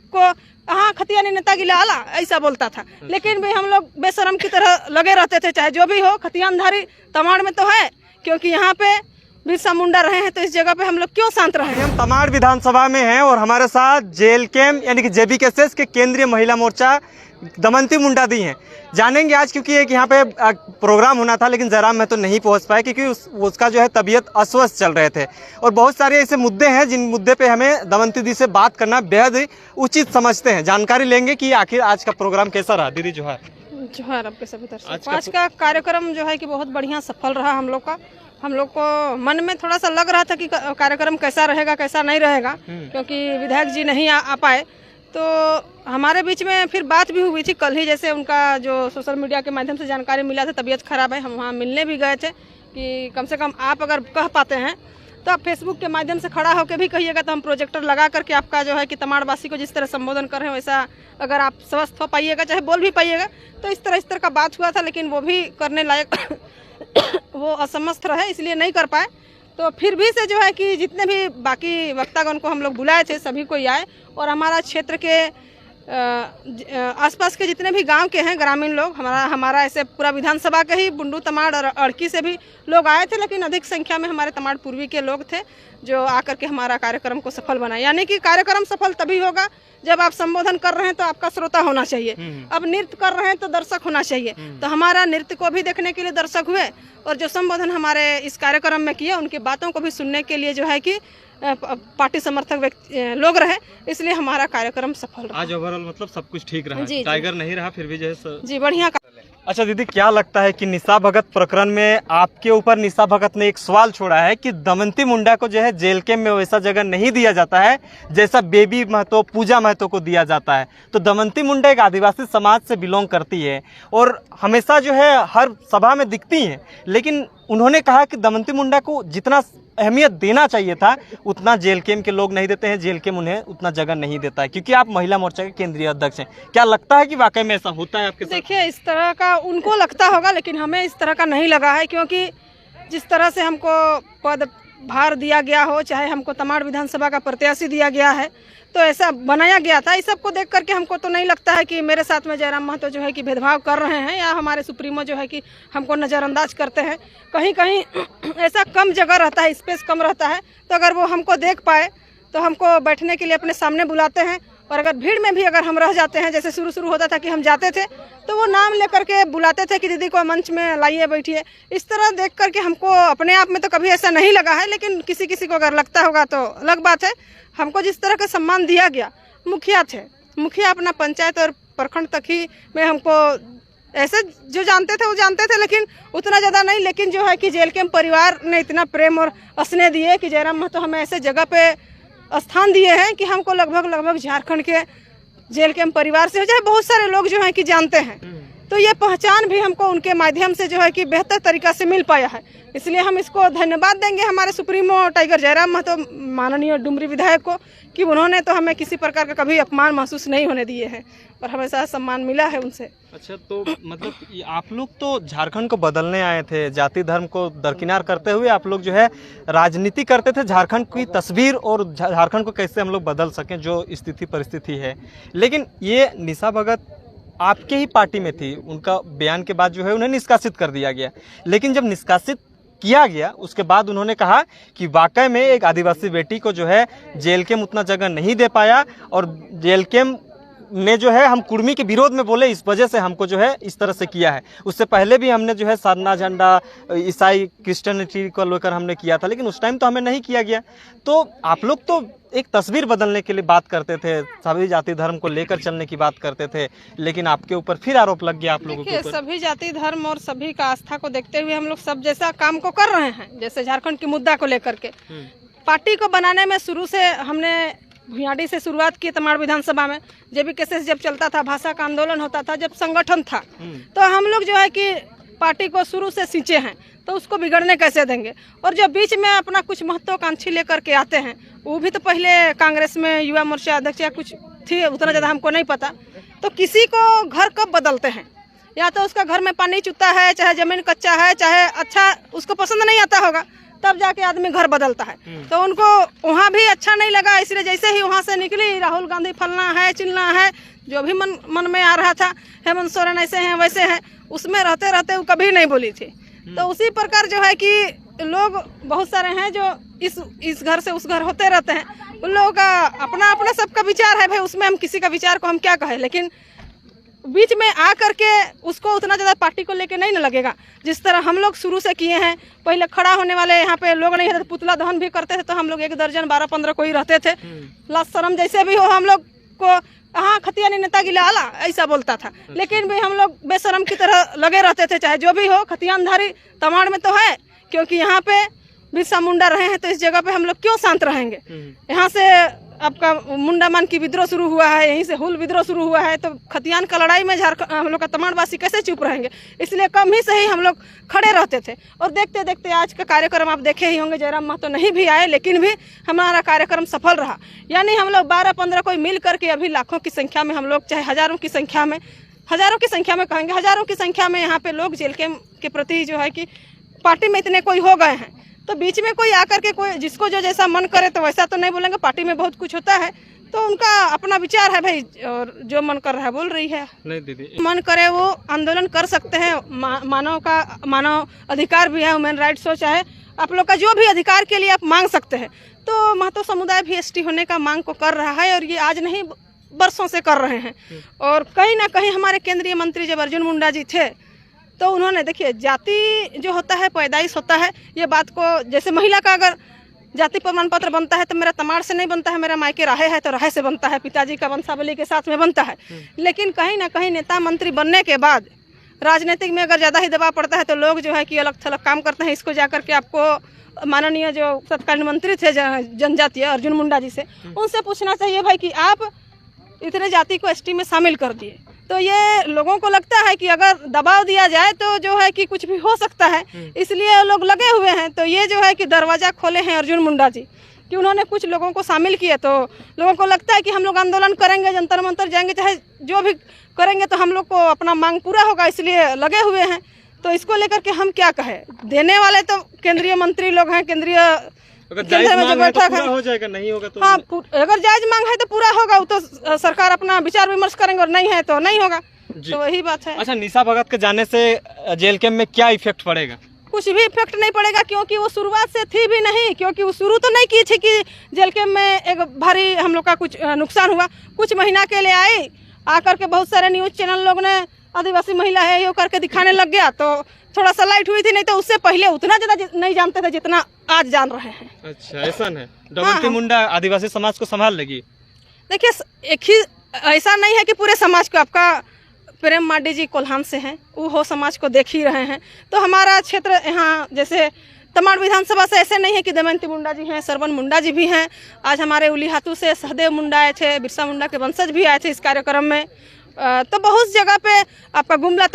को हाँ खतियानी नेता गिला आला ऐसा बोलता था। लेकिन भी हम लोग बेशरम की तरह लगे रहते थे, चाहे जो भी हो। खतियानधारी तमाड़ में तो है, क्योंकि यहाँ पे बिरसा मुंडा रहे हैं, तो इस जगह पे हम लोग क्यों शांत रहे। हम तमाड़ विधानसभा में हैं और हमारे साथ जेएलकेएम यानी कि जेबीकेएसएस के केंद्रीय महिला मोर्चा दमयंती मुंडा दी हैं। जानेंगे आज, क्योंकि एक यहाँ पे प्रोग्राम होना था लेकिन जयराम महतो नहीं पहुँच पाए क्योंकि उसका जो है तबीयत अस्वस्थ चल रहे थे। और बहुत सारे ऐसे मुद्दे हैं जिन मुद्दे पे हमें दमयंती दी से बात करना बेहद उचित समझते हैं। जानकारी लेंगे कि आखिर आज का प्रोग्राम कैसा रहा। दीदी जोहार। जोहार आपके सभी दर्शक। आज का कार्यक्रम जो है कि बहुत बढ़िया सफल रहा हम लोग का। हम लोग को मन में थोड़ा सा लग रहा था कि कार्यक्रम कैसा रहेगा कैसा नहीं रहेगा, क्योंकि विधायक जी नहीं आ पाए। तो हमारे बीच में फिर बात भी हुई थी कल ही, जैसे उनका जो सोशल मीडिया के माध्यम से जानकारी मिला था तबीयत खराब है। हम वहाँ मिलने भी गए थे कि कम से कम आप अगर कह पाते हैं तो आप फेसबुक के माध्यम से खड़ा होकर भी कहिएगा, तो हम प्रोजेक्टर लगा करके आपका जो है कि तमाड़वासी को जिस तरह संबोधन कर रहे हैं वैसा अगर आप स्वस्थ हो पाइएगा, चाहे बोल भी पाइएगा। तो इस तरह का बात हुआ था, लेकिन वो भी करने लायक वो असमर्थ रहे, इसलिए नहीं कर पाए। तो फिर भी से जो है कि जितने भी बाकी वक्तागण को हम लोग बुलाए थे सभी को आए, और हमारा क्षेत्र के आसपास के जितने भी गांव के हैं ग्रामीण लोग, हमारा ऐसे पूरा विधानसभा के ही बुंडू तमाड़ और अड़की से भी लोग आए थे, लेकिन अधिक संख्या में हमारे तमाड़ पूर्वी के लोग थे जो आकर के हमारा कार्यक्रम को सफल बनाए। यानी कि कार्यक्रम सफल तभी होगा जब आप संबोधन कर रहे हैं तो आपका श्रोता होना चाहिए, अब नृत्य कर रहे हैं तो दर्शक होना चाहिए। तो हमारा नृत्य को भी देखने के लिए दर्शक हुए, और जो संबोधन हमारे इस कार्यक्रम में किए उनकी बातों को भी सुनने के लिए जो है कि पार्टी समर्थक लोग रहे, इसलिए हमारा कार्यक्रम सफल रहा। आज ओवरऑल मतलब सब कुछ ठीक रहा। टाइगर नहीं रहा फिर भी जो है जी बढ़िया। अच्छा दीदी, क्या लगता है कि निशा भगत प्रकरण में आपके ऊपर निशा भगत ने एक सवाल छोड़ा है कि दमयंती मुंडा को जो है जेएलकेएम में वैसा जगह नहीं दिया जाता है जैसा बेबी महतो पूजा महतो को दिया जाता है। तो दमयंती मुंडा एक आदिवासी समाज से बिलोंग करती है और हमेशा जो है हर सभा में दिखती हैं, लेकिन उन्होंने कहा कि दमयंती मुंडा को जितना अहमियत देना चाहिए था उतना जेएलकेएम के लोग नहीं देते हैं, जेएलकेएम उन्हें उतना जगह नहीं देता है, क्योंकि आप महिला मोर्चा के केंद्रीय अध्यक्ष हैं। क्या लगता है कि वाकई में ऐसा होता है आपके साथ? देखिए, इस तरह का उनको लगता होगा, लेकिन हमें इस तरह का नहीं लगा है, क्योंकि जिस तरह से हमको पद भार दिया गया हो, चाहे हमको तमाड़ विधानसभा का प्रत्याशी दिया गया है, तो ऐसा बनाया गया था। इस सब को देख करके हमको तो नहीं लगता है कि मेरे साथ में जयराम महतो जो है कि भेदभाव कर रहे हैं, या हमारे सुप्रीमो जो है कि हमको नज़रअंदाज करते हैं। कहीं कहीं ऐसा कम जगह रहता है, स्पेस कम रहता है, तो अगर वो हमको देख पाए तो हमको बैठने के लिए अपने सामने बुलाते हैं। और अगर भीड़ में भी अगर हम रह जाते हैं, जैसे शुरू होता था कि हम जाते थे तो वो नाम लेकर के बुलाते थे कि दीदी को मंच में लाइए बैठिए। इस तरह देख करके हमको अपने आप में तो कभी ऐसा नहीं लगा है, लेकिन किसी किसी को अगर लगता होगा तो अलग बात है। हमको जिस तरह का सम्मान दिया गया, मुखिया थे, मुखिया अपना पंचायत और प्रखंड तक ही में हमको ऐसे जो जानते थे वो जानते थे, लेकिन उतना ज़्यादा नहीं। लेकिन जो है कि जेएलकेएम परिवार ने इतना प्रेम और स्नेह दिए कि जयराम महतो हमें ऐसे जगह पे स्थान दिए हैं कि हमको लगभग झारखंड के जेएलकेएम परिवार से हो जाए बहुत सारे लोग जो हैं कि जानते हैं। तो ये पहचान भी हमको उनके माध्यम से जो है कि बेहतर तरीका से मिल पाया है, इसलिए हम इसको धन्यवाद देंगे हमारे सुप्रीमो टाइगर जयराम महतो माननीय डुमरी विधायक को कि उन्होंने तो हमें किसी प्रकार का कभी अपमान महसूस नहीं होने दिए हैं और हमेशा सम्मान मिला है उनसे। अच्छा, तो मतलब आप लोग तो झारखंड को बदलने आए थे, जाति धर्म को दरकिनार करते हुए आप लोग जो है राजनीति करते थे, झारखंड की तस्वीर और झारखंड को कैसे हम लोग बदल सकें जो स्थिति परिस्थिति है। लेकिन ये निशा भगत आपके ही पार्टी में थी, उनका बयान के बाद जो है उन्हें निष्कासित कर दिया गया। लेकिन जब निष्कासित किया गया उसके बाद उन्होंने कहा कि वाकई में एक आदिवासी बेटी को जो है जेएलकेएम उतना जगह नहीं दे पाया, और जेएलकेएम ने जो है हम कुर्मी के विरोध में बोले, इस वजह से हमको जो है इस तरह से किया है। उससे पहले भी हमने जो है साधना झंडा ईसाई क्रिश्चियनिटी को लेकर हमने किया था, लेकिन उस टाइम तो हमें नहीं किया गया। तो आप लोग तो एक तस्वीर बदलने के लिए बात करते थे, सभी जाति धर्म को लेकर चलने की बात करते थे, लेकिन आपके ऊपर फिर आरोप लग गया आप लोगों के ऊपर। सभी जाति धर्म और सभी का आस्था को देखते हुए हम लोग सब जैसा काम को कर रहे हैं। जैसे झारखंड के मुद्दा को लेकर के पार्टी को बनाने में शुरू से हमने भुयाडी से शुरुआत की, तमाड़ विधानसभा में जेबीकेएसएस जब चलता था, भाषा का आंदोलन होता था, जब संगठन था, तो हम लोग जो है कि पार्टी को शुरू से सींचे हैं, तो उसको बिगड़ने कैसे देंगे। और जो बीच में अपना कुछ महत्वाकांक्षी लेकर के आते हैं, वो भी तो पहले कांग्रेस में युवा मोर्चा अध्यक्ष या कुछ थी, उतना ज़्यादा हमको नहीं पता। तो किसी को घर कब बदलते हैं, या तो उसका घर में पानी चुता है, चाहे ज़मीन कच्चा है, चाहे अच्छा उसको पसंद नहीं आता होगा, तब जाके आदमी घर बदलता है। तो उनको वहाँ भी अच्छा नहीं लगा, इसलिए जैसे ही वहाँ से निकली, राहुल गांधी फलना है चिलना है, जो भी मन में आ रहा था, हेमंत सोरेन ऐसे हैं वैसे हैं, उसमें रहते रहते वो कभी नहीं बोली थी। तो उसी प्रकार जो है कि लोग बहुत सारे हैं जो इस घर से उस घर होते रहते हैं, उन लोगों का अपना अपना सबका विचार है भाई, उसमें हम किसी का विचार को हम क्या कहें, लेकिन बीच में आ करके उसको उतना ज़्यादा पार्टी को लेके नहीं न लगेगा। जिस तरह हम लोग शुरू से किए हैं, पहले खड़ा होने वाले यहाँ पे लोग नहीं थे, पुतला दहन भी करते थे, तो हम लोग 1 दर्जन 12-15 कोई रहते थे। लाज शर्म जैसे भी हो हम लोग को, हाँ खतियानी नेता गिला आला ऐसा बोलता था, लेकिन भी हम लोग बेशरम की तरह लगे रहते थे, चाहे जो भी हो। खतियानधारी तमाड़ में तो है, क्योंकि यहाँ पे बिरसा मुंडा रहे हैं, तो इस जगह पे हम लोग क्यों शांत रहेंगे। यहाँ से आपका मुंडा मान की विद्रोह शुरू हुआ है, यहीं से हुल विद्रोह शुरू हुआ है, तो खतियान का लड़ाई में झारखंड हम लोग का तमाड़वासी कैसे चुप रहेंगे। इसलिए कम ही सही हम लोग खड़े रहते थे। और देखते देखते आज का कार्यक्रम आप देखे ही होंगे, जयराम महतो नहीं भी आए, लेकिन भी हमारा कार्यक्रम सफल रहा। यानी हम लोग 12-15 कोई मिल करके अभी लाखों की संख्या में हम लोग, चाहे हजारों की संख्या में कहेंगे, हजारों की संख्या में यहाँ पे लोग जेल के प्रति जो है कि पार्टी में इतने कोई हो गए हैं। तो बीच में कोई आकर के कोई जिसको जो जैसा मन करे तो वैसा तो नहीं बोलेंगे, पार्टी में बहुत कुछ होता है, तो उनका अपना विचार है भाई, और जो मन कर रहा है बोल रही है। नहीं दीदी, मन करे वो आंदोलन कर सकते हैं, मानव अधिकार भी है, ह्यूमन राइट्स हो, चाहे आप लोग का जो भी अधिकार के लिए आप मांग सकते हैं। तो महतो समुदाय भी एसटी होने का मांग को कर रहा है, और ये आज नहीं बरसों से कर रहे हैं। और कहीं ना कहीं हमारे केंद्रीय मंत्री जब अर्जुन मुंडा जी थे, तो उन्होंने, देखिए जाति जो होता है पैदाइश होता है, ये बात को, जैसे महिला का अगर जाति प्रमाण पत्र बनता है तो मेरा तमाड़ से नहीं बनता है, मेरा मायके राहे है तो राहे से बनता है, पिताजी का वंशावली के साथ में बनता है। लेकिन कहीं ना कहीं नेता मंत्री बनने के बाद राजनीतिक में अगर ज़्यादा ही दबाव पड़ता है तो लोग जो है कि अलग थलग काम करते हैं। इसको जाकर के आपको माननीय जो तत्कालीन मंत्री थे जनजातीय अर्जुन मुंडा जी से, उनसे पूछना चाहिए भाई कि आप इतने जाति को एसटी में शामिल कर दिए, तो ये लोगों को लगता है कि अगर दबाव दिया जाए तो जो है कि कुछ भी हो सकता है, इसलिए लोग लगे हुए हैं। तो ये जो है कि दरवाज़ा खोले हैं अर्जुन मुंडा जी कि उन्होंने कुछ लोगों को शामिल किए, तो लोगों को लगता है कि हम लोग आंदोलन करेंगे, जंतर मंतर जाएंगे, चाहे जो भी करेंगे तो हम लोग को अपना मांग पूरा होगा, इसलिए लगे हुए हैं। तो इसको लेकर के हम क्या कहें, देने वाले तो केंद्रीय मंत्री लोग हैं, केंद्रीय केंद्र में जो बैठक है, हो जाएगा, नहीं होगा तो हाँ, अगर जायज मांग है तो पूरा होगा, वो तो सरकार अपना विचार विमर्श करेंगे, और नहीं है तो नहीं होगा। तो वही बात है। अच्छा, निशा भगत के जाने से जेल कैंप में क्या इफेक्ट पड़ेगा? कुछ भी इफेक्ट नहीं पड़ेगा, क्योंकि वो शुरुआत से थी भी नहीं, क्योंकि वो शुरू तो नहीं की थी कि जेल कैंप में एक भारी हम लोग का कुछ नुकसान हुआ। कुछ महीना के लिए आई, आकर के बहुत सारे न्यूज चैनल लोग ने आदिवासी महिला है ये करके दिखाने लग गया, तो थोड़ा सा लाइट हुई थी, नहीं तो उससे पहले उतना ज्यादा नहीं जानते थे जितना आज जान रहे हैं। अच्छा, ऐसा है। डबल मुंडा आदिवासी समाज को संभाल लेगी। देखिए, एक ही ऐसा नहीं है कि पूरे समाज को, आपका प्रेम माडी जी कोल्हान से हैं, वो हो समाज को देख ही रहे हैं। तो हमारा क्षेत्र यहाँ जैसे तमाड़ विधानसभा से ऐसे नहीं है कि दमयंती मुंडा जी हैं, सरवन मुंडा जी भी हैं। आज हमारे उलीहातू से सहदेव मुंडा आए थे, बिरसा मुंडा के वंशज भी आए थे इस कार्यक्रम में। तो बहुत जगह पे आपका गुमला